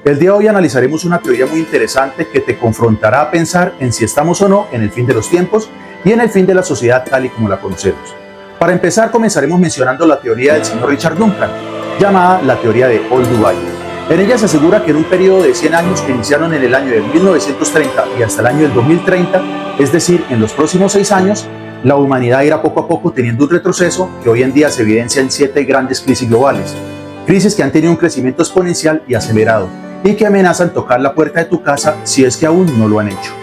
El día de hoy analizaremos una teoría muy interesante que te confrontará a pensar en si estamos o no en el fin de los tiempos y en el fin de la sociedad tal y como la conocemos. Para empezar, comenzaremos mencionando la teoría del señor Richard Duncan, llamada la teoría de Old Dubai. En ella se asegura que en un periodo de 100 años que iniciaron en el año de 1930 y hasta el año del 2030, es decir, en los próximos 6 años, la humanidad irá poco a poco teniendo un retroceso que hoy en día se evidencia en 7 grandes crisis globales. Crisis que han tenido un crecimiento exponencial y acelerado y que amenazan tocar la puerta de tu casa si es que aún no lo han hecho.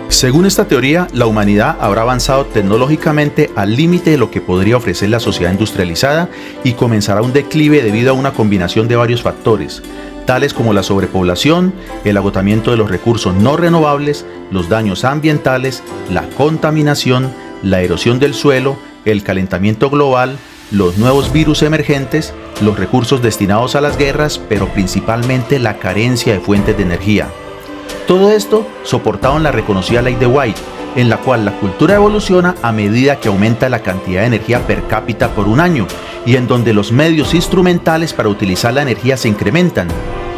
Según esta teoría, la humanidad habrá avanzado tecnológicamente al límite de lo que podría ofrecer la sociedad industrializada y comenzará un declive debido a una combinación de varios factores, tales como la sobrepoblación, el agotamiento de los recursos no renovables, los daños ambientales, la contaminación, la erosión del suelo, el calentamiento global, los nuevos virus emergentes, los recursos destinados a las guerras, pero principalmente la carencia de fuentes de energía. Todo esto soportado en la reconocida ley de White, en la cual la cultura evoluciona a medida que aumenta la cantidad de energía per cápita por un año y en donde los medios instrumentales para utilizar la energía se incrementan.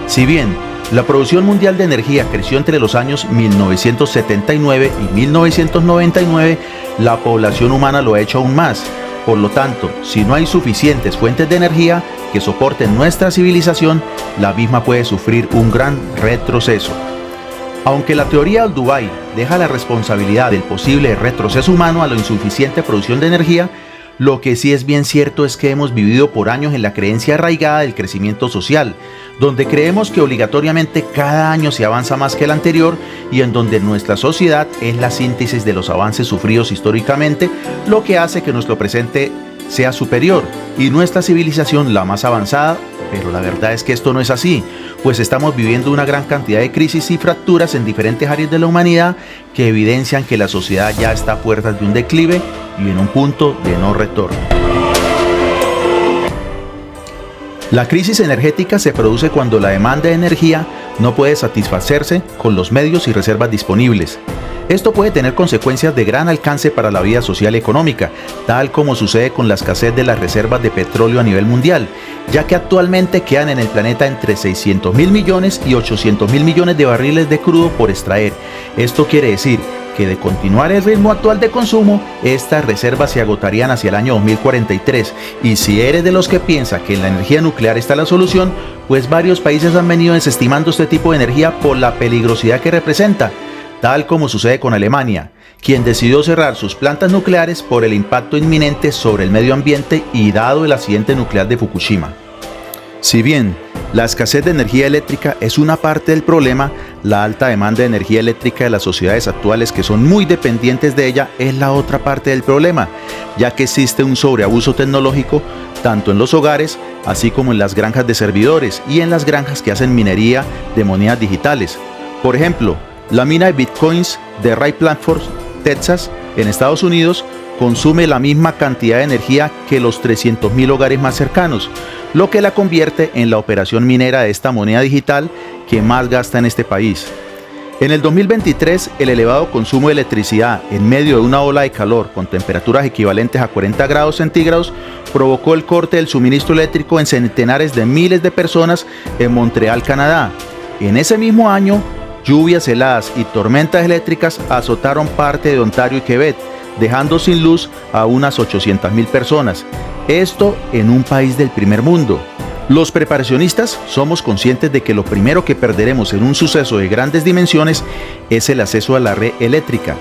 Si bien la producción mundial de energía creció entre los años 1979 y 1999, la población humana lo ha hecho aún más. Por lo tanto, si no hay suficientes fuentes de energía que soporten nuestra civilización, la misma puede sufrir un gran retroceso. Aunque la teoría Old Dubai deja la responsabilidad del posible retroceso humano a la insuficiente producción de energía, lo que sí es bien cierto es que hemos vivido por años en la creencia arraigada del crecimiento social, donde creemos que obligatoriamente cada año se avanza más que el anterior y en donde nuestra sociedad es la síntesis de los avances sufridos históricamente, lo que hace que nuestro presente sea superior y nuestra civilización la más avanzada, pero la verdad es que esto no es así, pues estamos viviendo una gran cantidad de crisis y fracturas en diferentes áreas de la humanidad que evidencian que la sociedad ya está a puertas de un declive y en un punto de no retorno. La crisis energética se produce cuando la demanda de energía no puede satisfacerse con los medios y reservas disponibles. Esto puede tener consecuencias de gran alcance para la vida social y económica, tal como sucede con la escasez de las reservas de petróleo a nivel mundial, ya que actualmente quedan en el planeta entre 600.000 millones y 800.000 millones de barriles de crudo por extraer. Esto quiere decir que de continuar el ritmo actual de consumo, estas reservas se agotarían hacia el año 2043. Y si eres de los que piensa que en la energía nuclear está la solución, pues varios países han venido desestimando este tipo de energía por la peligrosidad que representa, tal como sucede con Alemania, quien decidió cerrar sus plantas nucleares por el impacto inminente sobre el medio ambiente y dado el accidente nuclear de Fukushima. Si bien la escasez de energía eléctrica es una parte del problema, la alta demanda de energía eléctrica de las sociedades actuales que son muy dependientes de ella es la otra parte del problema, ya que existe un sobreabuso tecnológico tanto en los hogares, así como en las granjas de servidores y en las granjas que hacen minería de monedas digitales. Por ejemplo, la mina de bitcoins de Ray Platforms, Texas, en Estados Unidos, consume la misma cantidad de energía que los 300.000 hogares más cercanos, lo que la convierte en la operación minera de esta moneda digital que más gasta en este país. En el 2023, el elevado consumo de electricidad en medio de una ola de calor con temperaturas equivalentes a 40 grados centígrados provocó el corte del suministro eléctrico en centenares de miles de personas en Montreal, Canadá. En ese mismo año, lluvias heladas y tormentas eléctricas azotaron parte de Ontario y Quebec, dejando sin luz a unas 800.000 personas. Esto en un país del primer mundo. Los preparacionistas somos conscientes de que lo primero que perderemos en un suceso de grandes dimensiones es el acceso a la red eléctrica.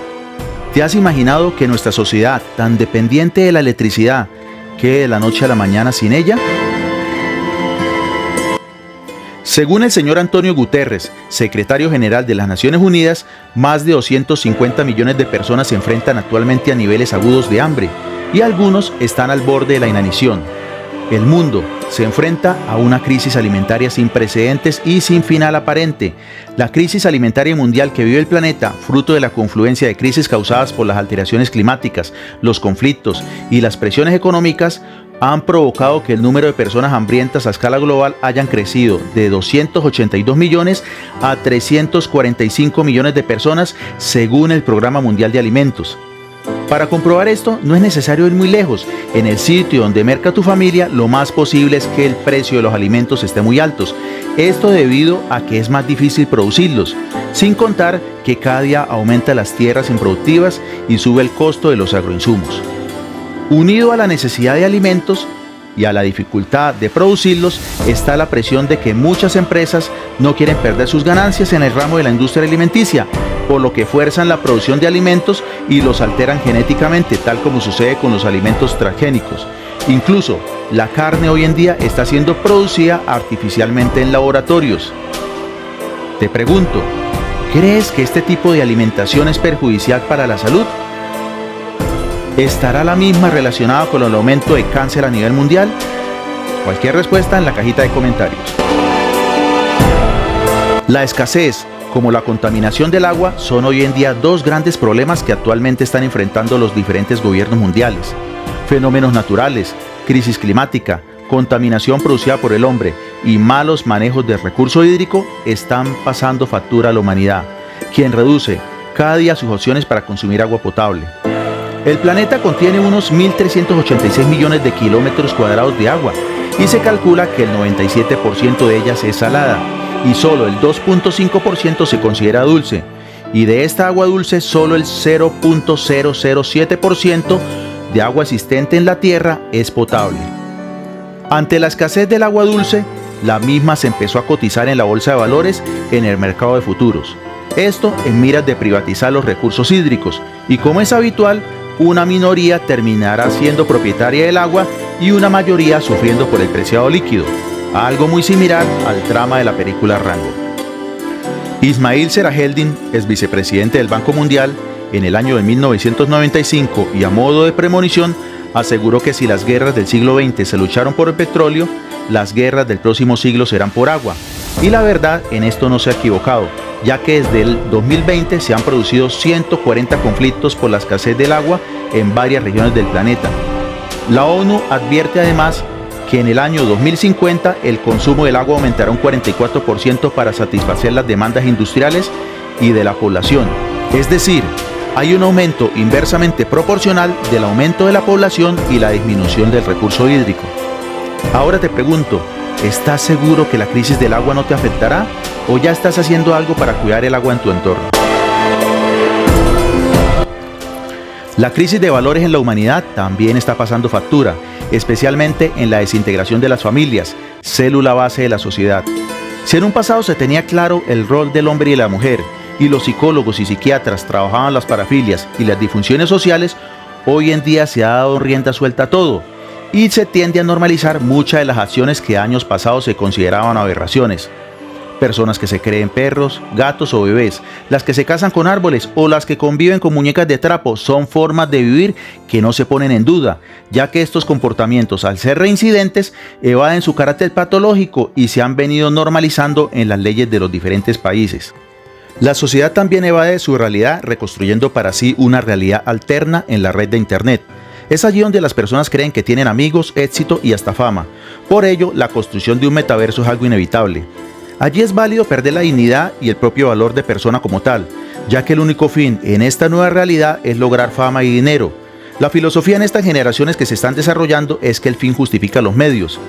¿Te has imaginado que nuestra sociedad, tan dependiente de la electricidad, quede de la noche a la mañana sin ella? Según el señor Antonio Guterres, secretario general de las Naciones Unidas, más de 250 millones de personas se enfrentan actualmente a niveles agudos de hambre y algunos están al borde de la inanición. El mundo se enfrenta a una crisis alimentaria sin precedentes y sin final aparente. La crisis alimentaria mundial que vive el planeta, fruto de la confluencia de crisis causadas por las alteraciones climáticas, los conflictos y las presiones económicas, han provocado que el número de personas hambrientas a escala global hayan crecido de 282 millones a 345 millones de personas según el Programa Mundial de Alimentos. Para comprobar esto, no es necesario ir muy lejos. En el sitio donde merca tu familia, lo más posible es que el precio de los alimentos esté muy altos. Esto debido a que es más difícil producirlos, sin contar que cada día aumenta las tierras improductivas y sube el costo de los agroinsumos. Unido a la necesidad de alimentos y a la dificultad de producirlos, está la presión de que muchas empresas no quieren perder sus ganancias en el ramo de la industria alimenticia, por lo que fuerzan la producción de alimentos y los alteran genéticamente, tal como sucede con los alimentos transgénicos. Incluso la carne hoy en día está siendo producida artificialmente en laboratorios. Te pregunto, ¿crees que este tipo de alimentación es perjudicial para la salud? ¿Estará la misma relacionada con el aumento de cáncer a nivel mundial? Cualquier respuesta en la cajita de comentarios. La escasez, como la contaminación del agua, son hoy en día dos grandes problemas que actualmente están enfrentando los diferentes gobiernos mundiales. Fenómenos naturales, crisis climática, contaminación producida por el hombre y malos manejos del recurso hídrico están pasando factura a la humanidad, quien reduce cada día sus opciones para consumir agua potable. El planeta contiene unos 1.386 millones de kilómetros cuadrados de agua y se calcula que el 97% de ellas es salada y solo el 2.5% se considera dulce, y de esta agua dulce solo el 0.007% de agua existente en la Tierra es potable. Ante la escasez del agua dulce, la misma se empezó a cotizar en la bolsa de valores en el mercado de futuros. Esto en miras de privatizar los recursos hídricos, y como es habitual, una minoría terminará siendo propietaria del agua y una mayoría sufriendo por el preciado líquido, algo muy similar al trama de la película Rango. Ismail Serajeldin, ex vicepresidente del Banco Mundial, en el año de 1995 y a modo de premonición, aseguró que si las guerras del siglo XX se lucharon por el petróleo, las guerras del próximo siglo serán por agua. Y la verdad, en esto no se ha equivocado, ya que desde el 2020 se han producido 140 conflictos por la escasez del agua en varias regiones del planeta. La ONU advierte además que en el año 2050 el consumo del agua aumentará un 44% para satisfacer las demandas industriales y de la población. Es decir, hay un aumento inversamente proporcional del aumento de la población y la disminución del recurso hídrico. Ahora te pregunto, ¿estás seguro que la crisis del agua no te afectará? ¿O ya estás haciendo algo para cuidar el agua en tu entorno? La crisis de valores en la humanidad también está pasando factura, especialmente en la desintegración de las familias, célula base de la sociedad. Si en un pasado se tenía claro el rol del hombre y la mujer, y los psicólogos y psiquiatras trabajaban las parafilias y las disfunciones sociales, hoy en día se ha dado rienda suelta a todo, y se tiende a normalizar muchas de las acciones que años pasados se consideraban aberraciones. Personas que se creen perros, gatos o bebés, las que se casan con árboles o las que conviven con muñecas de trapo son formas de vivir que no se ponen en duda, ya que estos comportamientos, al ser reincidentes, evaden su carácter patológico y se han venido normalizando en las leyes de los diferentes países. La sociedad también evade su realidad reconstruyendo para sí una realidad alterna en la red de Internet. Es allí donde las personas creen que tienen amigos, éxito y hasta fama. Por ello, la construcción de un metaverso es algo inevitable. Allí es válido perder la dignidad y el propio valor de persona como tal, ya que el único fin en esta nueva realidad es lograr fama y dinero. La filosofía en estas generaciones que se están desarrollando es que el fin justifica los medios.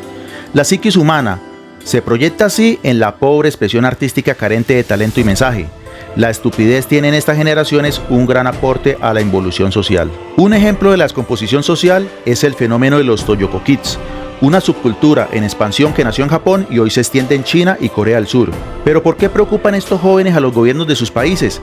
La psiquis humana se proyecta así en la pobre expresión artística carente de talento y mensaje. La estupidez tiene en estas generaciones un gran aporte a la involución social. Un ejemplo de la descomposición social es el fenómeno de los Toyoko Kids, una subcultura en expansión que nació en Japón y hoy se extiende en China y Corea del Sur. ¿Pero por qué preocupan estos jóvenes a los gobiernos de sus países?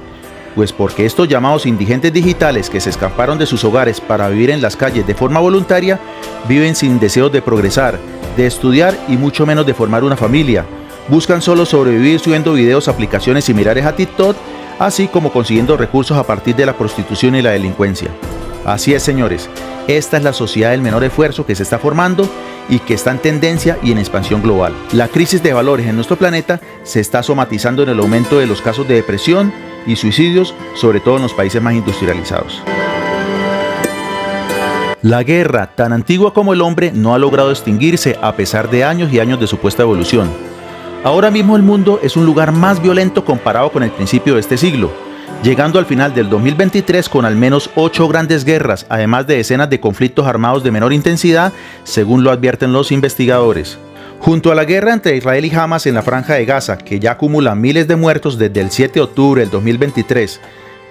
Pues porque estos llamados indigentes digitales que se escaparon de sus hogares para vivir en las calles de forma voluntaria, viven sin deseos de progresar, de estudiar y mucho menos de formar una familia. Buscan solo sobrevivir subiendo videos a aplicaciones similares a TikTok, así como consiguiendo recursos a partir de la prostitución y la delincuencia. Así es, señores, esta es la sociedad del menor esfuerzo que se está formando y que está en tendencia y en expansión global. La crisis de valores en nuestro planeta se está somatizando en el aumento de los casos de depresión y suicidios, sobre todo en los países más industrializados. La guerra, tan antigua como el hombre, no ha logrado extinguirse a pesar de años y años de supuesta evolución. Ahora mismo el mundo es un lugar más violento comparado con el principio de este siglo. llegando al final del 2023 con al menos 8 grandes guerras, además de decenas de conflictos armados de menor intensidad, según lo advierten los investigadores. Junto a la guerra entre Israel y Hamas en la Franja de Gaza, que ya acumula miles de muertos desde el 7 de octubre del 2023,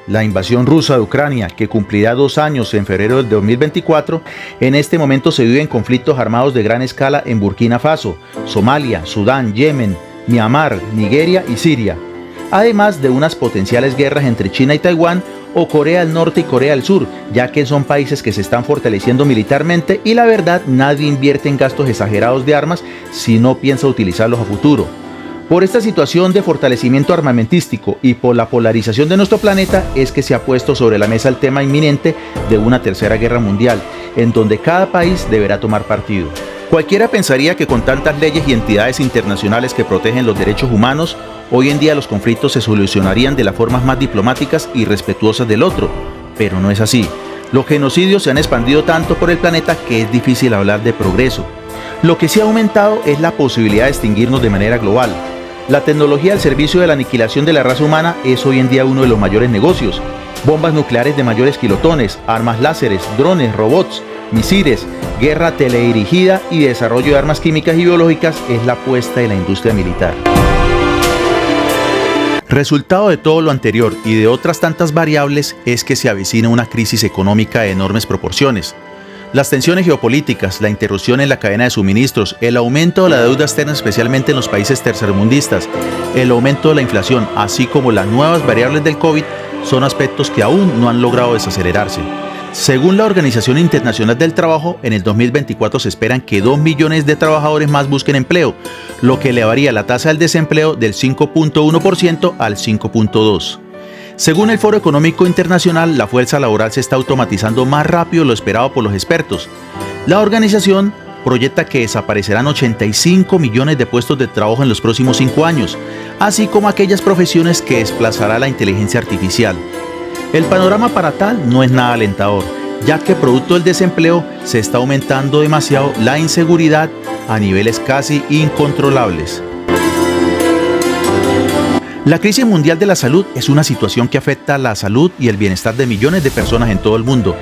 la invasión rusa de Ucrania, que cumplirá 2 años en febrero del 2024, en este momento se viven conflictos armados de gran escala en Burkina Faso, Somalia, Sudán, Yemen, Myanmar, Nigeria y Siria, además de unas potenciales guerras entre China y Taiwán o Corea del Norte y Corea del Sur, ya que son países que se están fortaleciendo militarmente y la verdad nadie invierte en gastos exagerados de armas si no piensa utilizarlos a futuro. Por esta situación de fortalecimiento armamentístico y por la polarización de nuestro planeta es que se ha puesto sobre la mesa el tema inminente de una tercera guerra mundial, en donde cada país deberá tomar partido. Cualquiera pensaría que con tantas leyes y entidades internacionales que protegen los derechos humanos, hoy en día los conflictos se solucionarían de las formas más diplomáticas y respetuosas del otro, pero no es así. Los genocidios se han expandido tanto por el planeta que es difícil hablar de progreso. Lo que sí ha aumentado es la posibilidad de extinguirnos de manera global. La tecnología al servicio de la aniquilación de la raza humana es hoy en día uno de los mayores negocios. Bombas nucleares de mayores kilotones, armas láseres, drones, robots, misiles, guerra teledirigida y desarrollo de armas químicas y biológicas es la apuesta de la industria militar. Resultado de todo lo anterior y de otras tantas variables es que se avecina una crisis económica de enormes proporciones. Las tensiones geopolíticas, la interrupción en la cadena de suministros, el aumento de la deuda externa especialmente en los países tercermundistas, el aumento de la inflación, así como las nuevas variables del COVID, son aspectos que aún no han logrado desacelerarse. Según la Organización Internacional del Trabajo, en el 2024 se esperan que 2 millones de trabajadores más busquen empleo, lo que elevaría la tasa del desempleo del 5.1% al 5.2%. Según el Foro Económico Internacional, la fuerza laboral se está automatizando más rápido de lo esperado por los expertos. La organización proyecta que desaparecerán 85 millones de puestos de trabajo en los próximos 5 años, así como aquellas profesiones que desplazará la inteligencia artificial. El panorama para tal no es nada alentador, ya que producto del desempleo se está aumentando demasiado la inseguridad a niveles casi incontrolables. La crisis mundial de la salud es una situación que afecta a la salud y el bienestar de millones de personas en todo el mundo,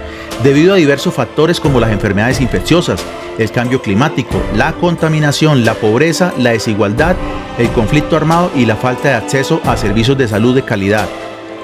debido a diversos factores como las enfermedades infecciosas, el cambio climático, la contaminación, la pobreza, la desigualdad, el conflicto armado y la falta de acceso a servicios de salud de calidad.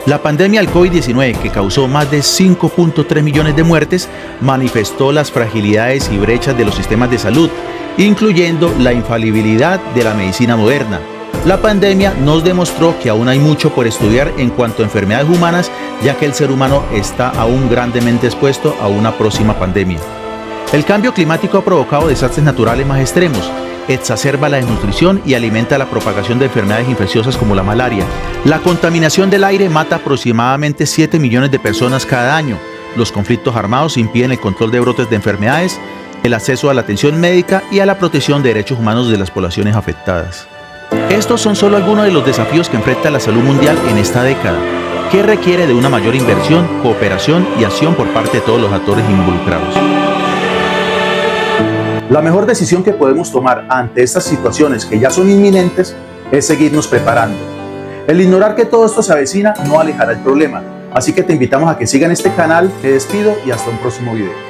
La pandemia del COVID-19, que causó más de 5.3 millones de muertes, manifestó las fragilidades y brechas de los sistemas de salud, incluyendo la infalibilidad de la medicina moderna. La pandemia nos demostró que aún hay mucho por estudiar en cuanto a enfermedades humanas, ya que el ser humano está aún grandemente expuesto a una próxima pandemia. El cambio climático ha provocado desastres naturales más extremos, exacerba la desnutrición y alimenta la propagación de enfermedades infecciosas como la malaria. La contaminación del aire mata aproximadamente 7 millones de personas cada año. Los conflictos armados impiden el control de brotes de enfermedades, el acceso a la atención médica y a la protección de derechos humanos de las poblaciones afectadas. Estos son solo algunos de los desafíos que enfrenta la salud mundial en esta década, que requiere de una mayor inversión, cooperación y acción por parte de todos los actores involucrados. La mejor decisión que podemos tomar ante estas situaciones que ya son inminentes es seguirnos preparando. El ignorar que todo esto se avecina no alejará el problema, así que te invitamos a que sigan este canal. Me despido y hasta un próximo video.